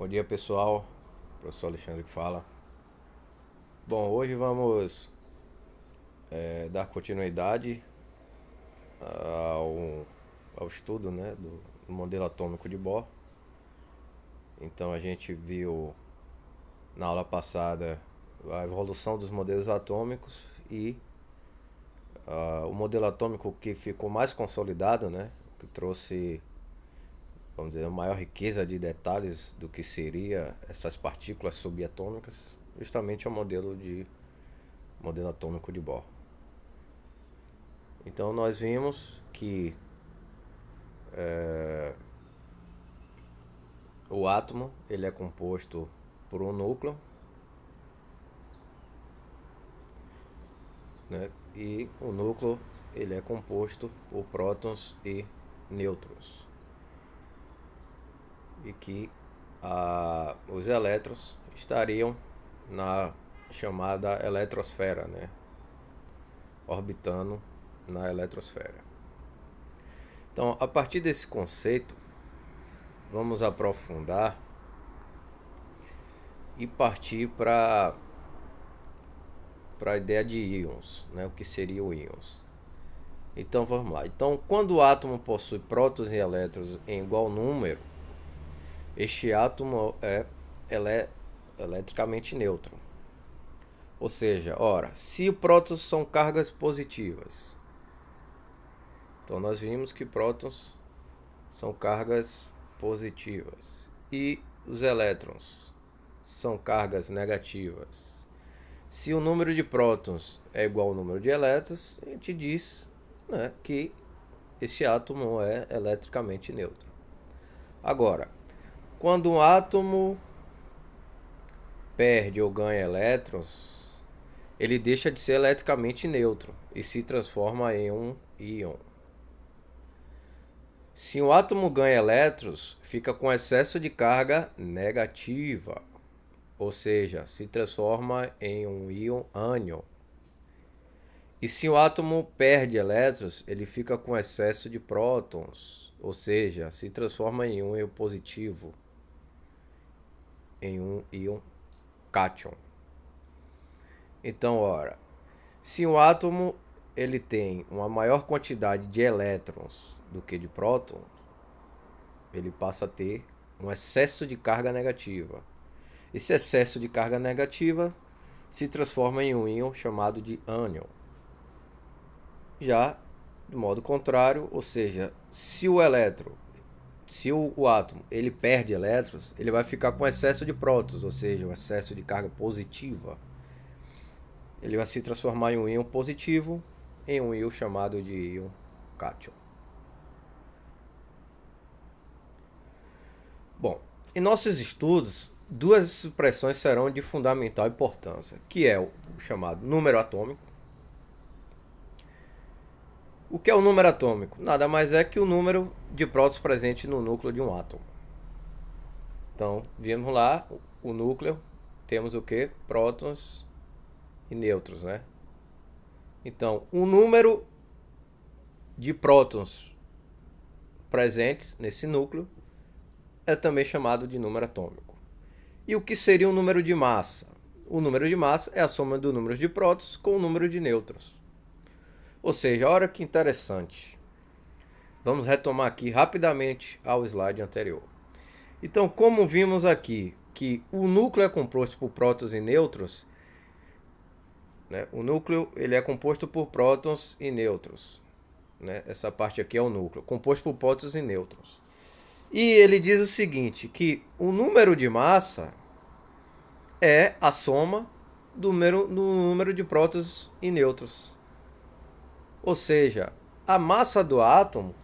Bom dia pessoal, professor Alexandre que fala. Bom, hoje vamos dar continuidade ao, ao estudo, né, do modelo atômico de Bohr. Então a gente viu na aula passada a evolução dos modelos atômicos e o modelo atômico que ficou mais consolidado, né, que trouxe, vamos dizer, uma maior riqueza de detalhes do que seria essas partículas subatômicas, justamente é o modelo atômico de Bohr. Então nós vimos que o átomo ele é composto por um núcleo, né? E o núcleo ele é composto por prótons e nêutrons. E que os elétrons estariam na chamada eletrosfera, né? Orbitando na eletrosfera. Então, a partir desse conceito, vamos aprofundar e partir para a ideia de íons, né? O que seriam íons. Então vamos lá. Então, quando o átomo possui prótons e elétrons em igual número, este átomo é eletricamente neutro. Ou seja, ora, se prótons são cargas positivas, então nós vimos que prótons são cargas positivas e os elétrons são cargas negativas. Se o número de prótons é igual ao número de elétrons, a gente diz, né, que esse átomo é eletricamente neutro. Agora, quando um átomo perde ou ganha elétrons, ele deixa de ser eletricamente neutro e se transforma em um íon. Se um átomo ganha elétrons, fica com excesso de carga negativa, ou seja, se transforma em um íon ânion. E se o átomo perde elétrons, ele fica com excesso de prótons, ou seja, se transforma em um íon positivo, em um íon cátion. Então, ora, se um átomo ele tem uma maior quantidade de elétrons do que de prótons, ele passa a ter um excesso de carga negativa. Esse excesso de carga negativa se transforma em um íon chamado de ânion. Já do modo contrário, ou seja, se o átomo ele perde elétrons, ele vai ficar com excesso de prótons, ou seja, um excesso de carga positiva. Ele vai se transformar em um íon positivo, em um íon chamado de íon cátion. Bom, em nossos estudos, duas expressões serão de fundamental importância, que é o chamado número atômico. O que é o número atômico? Nada mais é que o número de prótons presente no núcleo de um átomo. Então, vimos lá o núcleo, temos o que? Prótons e nêutrons, né? Então, o número de prótons presentes nesse núcleo é também chamado de número atômico. E o que seria o número de massa? O número de massa é a soma do número de prótons com o número de nêutrons. Ou seja, olha que interessante. Vamos retomar aqui rapidamente ao slide anterior. Então, como vimos aqui que o núcleo é composto por prótons e nêutrons, né? O núcleo ele é composto por prótons e nêutrons, né? Essa parte aqui é o núcleo, composto por prótons e nêutrons. E ele diz o seguinte, que o número de massa é a soma do número de prótons e nêutrons. Ou seja, a massa do átomo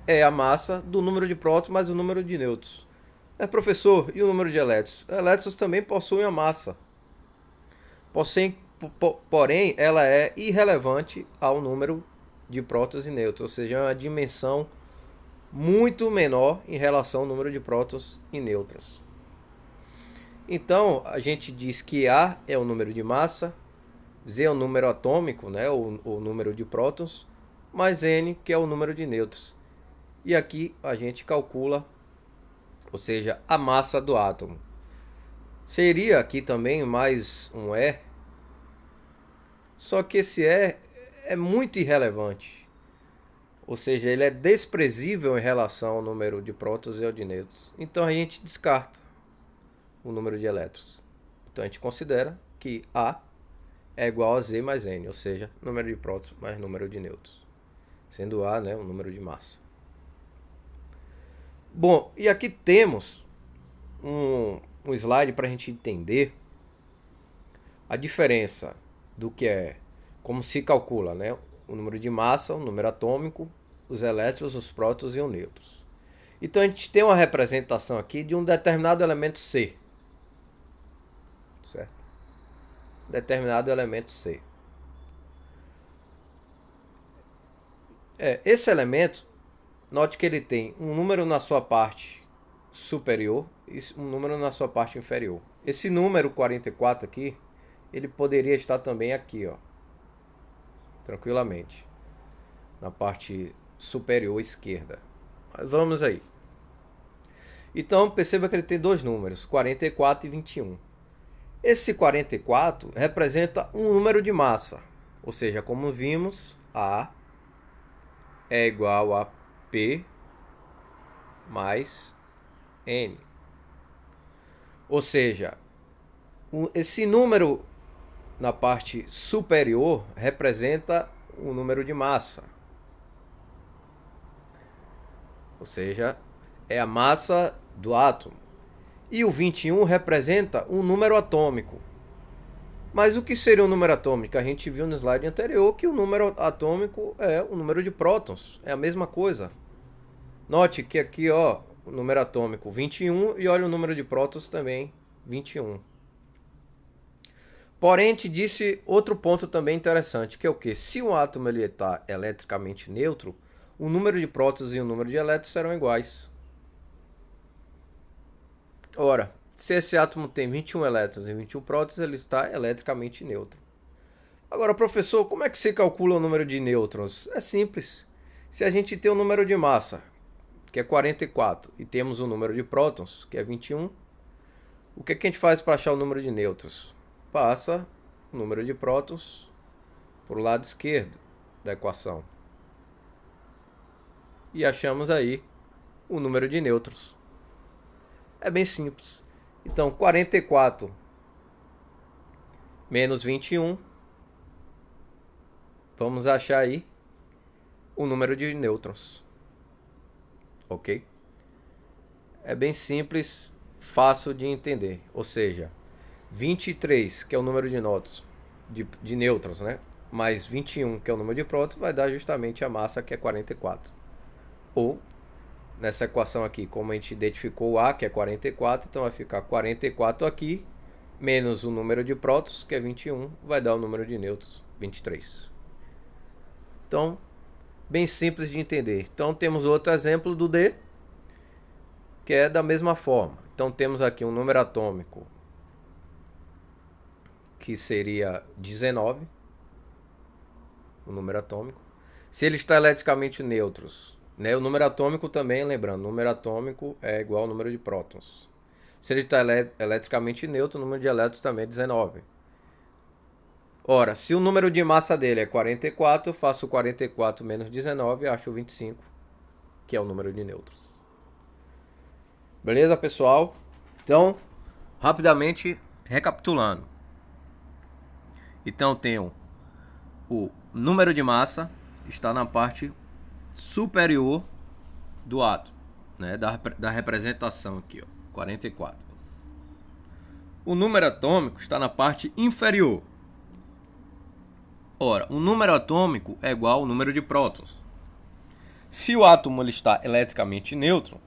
é a massa do número de prótons mais o número de nêutrons. Professor, e o número de elétrons? Elétrons também possuem a massa. Porém, ela é irrelevante ao número de prótons e nêutrons, ou seja, é uma dimensão muito menor em relação ao número de prótons e nêutrons. Então, a gente diz que A é o número de massa, Z é o número atômico, né, o número de prótons, mais N, que é o número de nêutrons. E aqui a gente calcula ou seja, a massa do átomo. Seria aqui também mais um E, só que esse E é muito irrelevante, ou seja, ele é desprezível em relação ao número de prótons e ao de nêutrons. Então a gente descarta o número de elétrons. Então a gente considera que A é igual a Z mais N, ou seja, número de prótons mais número de nêutrons, sendo A, né, o número de massa. Bom, e aqui temos um slide para a gente entender a diferença do que é, como se calcula, né, o número de massa, o número atômico, os elétrons, os prótons e os nêutrons. Então a gente tem uma representação aqui de um determinado elemento C, certo? Determinado elemento C. Esse elemento, note que ele tem um número na sua parte superior e um número na sua parte inferior. Esse número 44 aqui, ele poderia estar também aqui, ó, tranquilamente, na parte superior esquerda. Mas vamos aí. Então perceba que ele tem dois números, 44 e 21. Esse 44 representa um número de massa, ou seja, como vimos, A é igual a P mais N. Ou seja, esse número na parte superior representa um número de massa. Ou seja, é a massa do átomo. E o 21 representa um número atômico. Mas o que seria um número atômico? A gente viu no slide anterior que o número atômico é o número de prótons. É a mesma coisa. Note que aqui, ó, o número atômico 21 e olha o número de prótons também, 21. Porém, a gente disse outro ponto também interessante, que é o que? Se um átomo está eletricamente neutro, o número de prótons e o número de elétrons serão iguais. Ora, se esse átomo tem 21 elétrons e 21 prótons, ele está eletricamente neutro. Agora, professor, como é que se calcula o número de nêutrons? É simples. Se a gente tem o número de massa, que é 44, e temos o número de prótons, que é 21, o que a gente faz para achar o número de nêutrons? Passa o número de prótons para o lado esquerdo da equação. E achamos aí o número de nêutrons. É bem simples. Então, 44 menos 21, vamos achar aí o número de nêutrons. Ok? É bem simples, fácil de entender. Ou seja, 23, que é o número de nêutrons, né? Mais 21, que é o número de prótons, vai dar justamente a massa, que é 44. Ou, nessa equação aqui, como a gente identificou o A, que é 44, então vai ficar 44 aqui, menos o número de prótons, que é 21, vai dar o número de nêutrons, 23. Então, bem simples de entender. Então, temos outro exemplo do D, que é da mesma forma. Então, temos aqui um número atômico, que seria 19, o número atômico. Se ele está eletricamente neutros, né, o número atômico também, lembrando, o número atômico é igual ao número de prótons. Se ele está eletricamente neutro, o número de elétrons também é 19. Ora, se o número de massa dele é 44, eu faço 44 menos 19 e acho 25, que é o número de nêutrons. Beleza, pessoal? Então, rapidamente recapitulando. Então, eu tenho o número de massa, está na parte superior do átomo, né, da representação aqui, ó, 44. O número atômico está na parte inferior. Ora, o número atômico é igual ao número de prótons. Se o átomo ele está eletricamente neutro,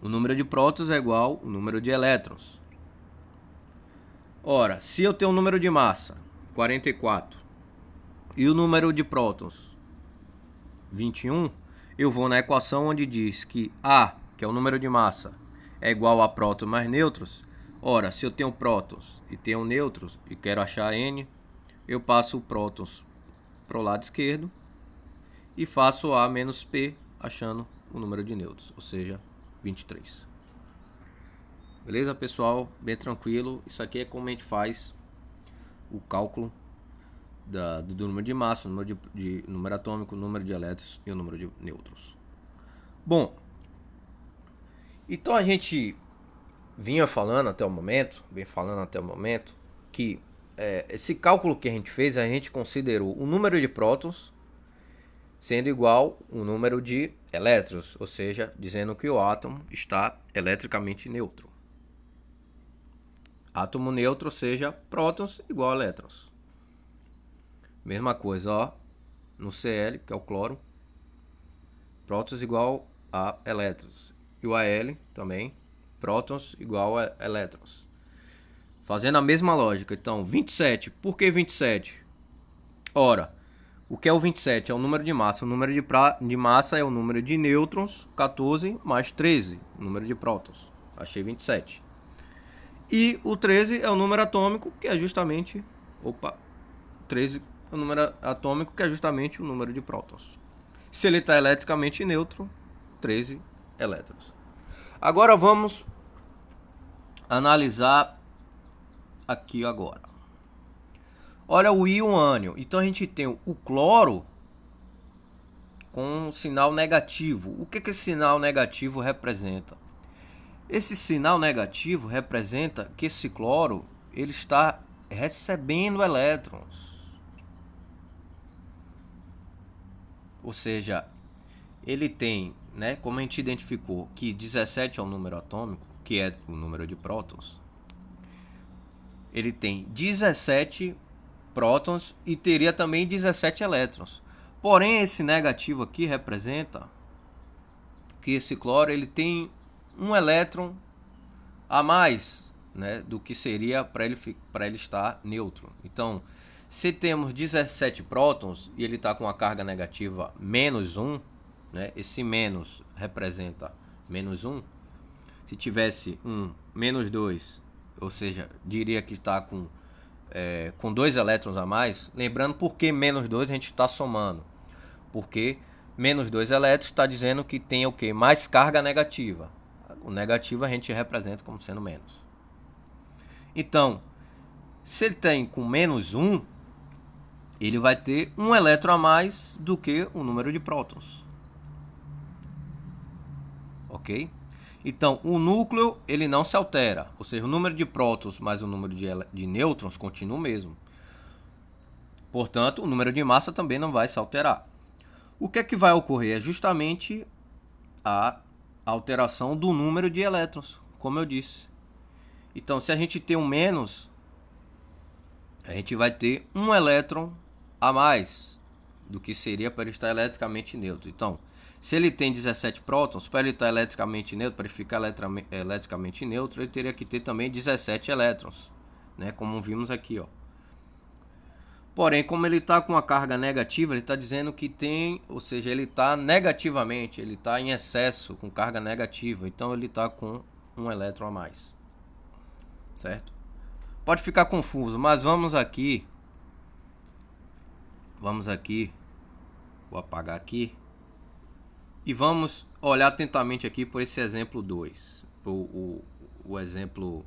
o número de prótons é igual ao número de elétrons. Ora, se eu tenho um número de massa, 44, e o número de prótons, 21, eu vou na equação onde diz que A, que é o número de massa, é igual a prótons mais nêutrons. Ora, se eu tenho prótons e tenho nêutrons e quero achar N, eu passo o prótons para o lado esquerdo e faço A menos P, achando o número de nêutrons, ou seja, 23. Beleza, pessoal? Bem tranquilo. Isso aqui é como a gente faz o cálculo do número de massa, número de número atômico, número de elétrons e o número de nêutrons. Bom, então a gente vem falando até o momento que esse cálculo que a gente fez, a gente considerou o número de prótons sendo igual ao número de elétrons, ou seja, dizendo que o átomo está eletricamente neutro. Átomo neutro, ou seja, prótons igual a elétrons. Mesma coisa, ó, no Cl, que é o cloro, prótons igual a elétrons. E o Al também, prótons igual a elétrons. Fazendo a mesma lógica, então, 27. Por que 27? Ora, o que é o 27? É o número de massa. O número de massa é o número de nêutrons, 14, mais 13, o número de prótons. Achei 27. E o 13 é o número atômico, que é justamente... 13 é o número atômico, que é justamente o número de prótons. Se ele está eletricamente neutro, 13 elétrons. Agora vamos analisar aqui agora. Olha o íon ânion. Então a gente tem o cloro com um sinal negativo. O que esse sinal negativo representa? Esse sinal negativo representa que esse cloro ele está recebendo elétrons. Ou seja, ele tem, né, como a gente identificou que 17 é o número atômico, que é o número de prótons, ele tem 17 prótons e teria também 17 elétrons. Porém, esse negativo aqui representa que esse cloro ele tem um elétron a mais, né, do que seria para ele estar neutro. Então, se temos 17 prótons e ele está com a carga negativa menos 1, né, esse menos representa menos 1. Se tivesse menos 2, ou seja, diria que está com 2 elétrons a mais. Lembrando por que menos 2 a gente está somando. Porque menos 2 elétrons está dizendo que tem o quê? Mais carga negativa. O negativo a gente representa como sendo menos. Então, se ele tem com menos 1, ele vai ter um elétron a mais do que o número de prótons. Ok? Então, o núcleo ele não se altera. Ou seja, o número de prótons mais o número de nêutrons continua o mesmo. Portanto, o número de massa também não vai se alterar. O que é que vai ocorrer? É justamente a alteração do número de elétrons, como eu disse. Então, se a gente tem um menos, a gente vai ter um elétron a mais do que seria para ele estar eletricamente neutro. Então, se ele tem 17 prótons, para ele estar eletricamente neutro, para ele ficar eletricamente neutro, ele teria que ter também 17 elétrons, né? Como vimos aqui, ó. Porém, como ele está com a carga negativa, ele está dizendo que tem, ou seja, ele está negativamente, ele está em excesso, com carga negativa. Então, ele está com um elétron a mais, certo? Pode ficar confuso, mas vamos aqui, vou apagar aqui. E vamos olhar atentamente aqui por esse exemplo 2. O exemplo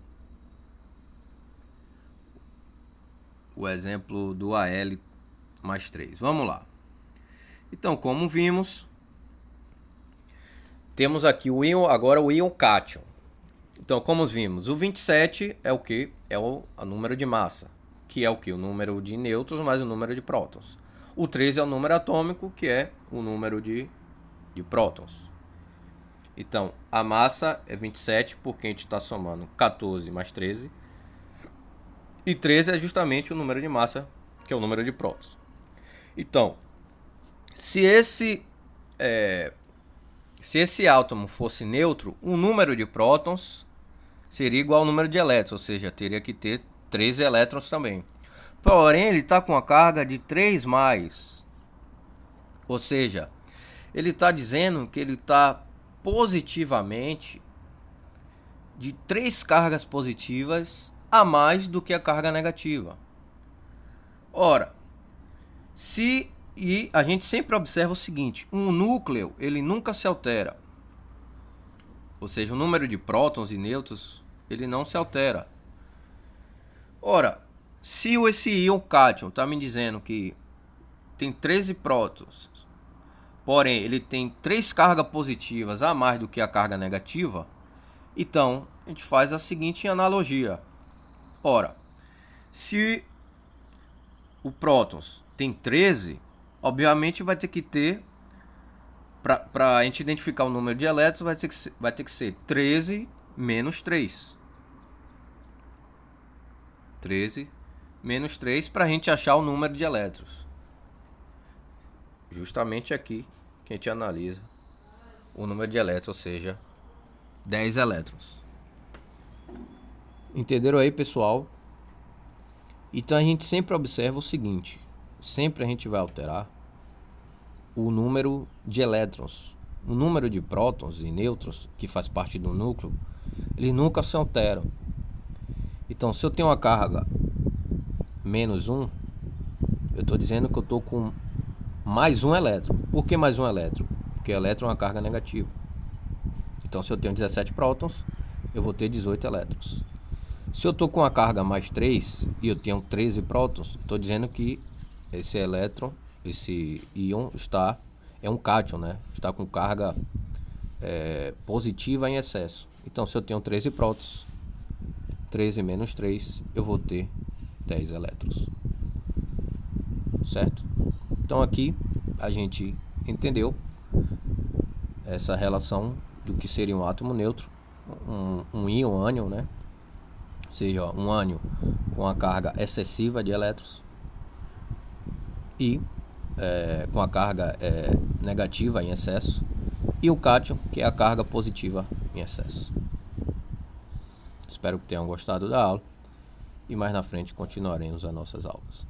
do Al mais 3. Vamos lá. Então, como vimos, temos aqui agora o íon cátion. Então, como vimos, o 27 é o que? É o número de massa, que é o que? O número de nêutrons mais o número de prótons. O 13 é o número atômico, que é o número de prótons. Então, a massa é 27, porque a gente está somando 14 mais 13. E 13 é justamente o número de massa, que é o número de prótons. Então, se esse átomo fosse neutro, o número de prótons seria igual ao número de elétrons, ou seja, teria que ter 13 elétrons também. Porém, ele está com a carga de 3 mais. Ou seja, ele está dizendo que ele está positivamente de 3 cargas positivas a mais do que a carga negativa. Ora, e a gente sempre observa o seguinte: um núcleo ele nunca se altera. Ou seja, o número de prótons e nêutrons ele não se altera. Ora, se esse íon cátion está me dizendo que tem 13 prótons, porém ele tem 3 cargas positivas a mais do que a carga negativa, então a gente faz a seguinte analogia. Ora, se o prótons tem 13, obviamente vai ter que ter, para a gente identificar o número de elétrons, vai ter que ser 13 menos 3. 13 menos 3 para a gente achar o número de elétrons. Justamente aqui que a gente analisa o número de elétrons, ou seja, 10 elétrons. Entenderam aí, pessoal? Então a gente sempre observa o seguinte: sempre a gente vai alterar o número de elétrons. O número de prótons e nêutrons, que faz parte do núcleo, eles nunca se alteram. Então, se eu tenho uma carga menos 1, eu estou dizendo que eu estou com mais um elétron. Por que mais um elétron? Porque elétron é uma carga negativa. Então, se eu tenho 17 prótons, eu vou ter 18 elétrons. Se eu estou com a carga mais 3 e eu tenho 13 prótons, estou dizendo que esse elétron, esse íon é um cátion, né? Está com carga positiva em excesso. Então, se eu tenho 13 prótons, 13 menos 3, eu vou ter 10 elétrons. Certo? Então aqui a gente entendeu essa relação do que seria um átomo neutro, um íon ânion, né? Ou seja, um ânion com a carga excessiva de elétrons e com a carga negativa em excesso, e o cátion, que é a carga positiva em excesso. Espero que tenham gostado da aula e mais na frente continuaremos as nossas aulas.